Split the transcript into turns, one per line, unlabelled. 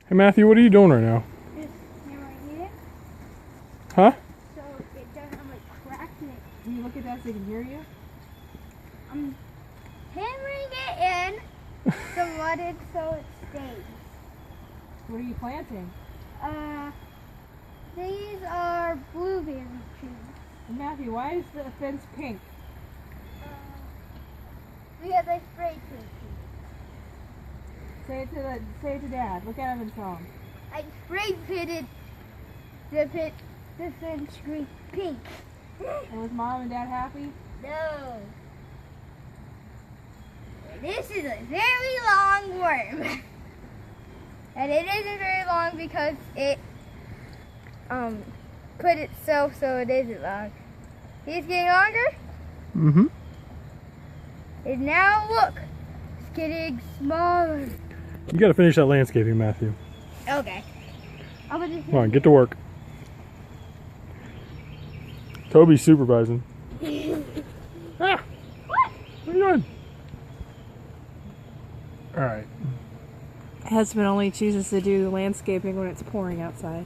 Hey Matthew, what are you doing right now?
Just hammering it.
Huh?
So it doesn't like crack it.
Can you look at that so they can hear you?
I'm hammering it in some mudded so it stays.
What are you planting?
These are blueberry trees.
Matthew, why is the fence pink?
Because I sprayed paint.
Say it to Dad. Look at him and tell him.
I spray painted the fence green pink.
And was Mom and Dad happy?
No. This is a very long worm. And it isn't very long because it put itself so it isn't long. He's getting longer.
Mm-hmm.
And now look, it's getting smaller.
You gotta finish that landscaping, Matthew.
Okay. I'm gonna
Come on, get to work. Toby's supervising. Ah! What are you doing? Alright.
Husband only chooses to do landscaping when it's pouring outside.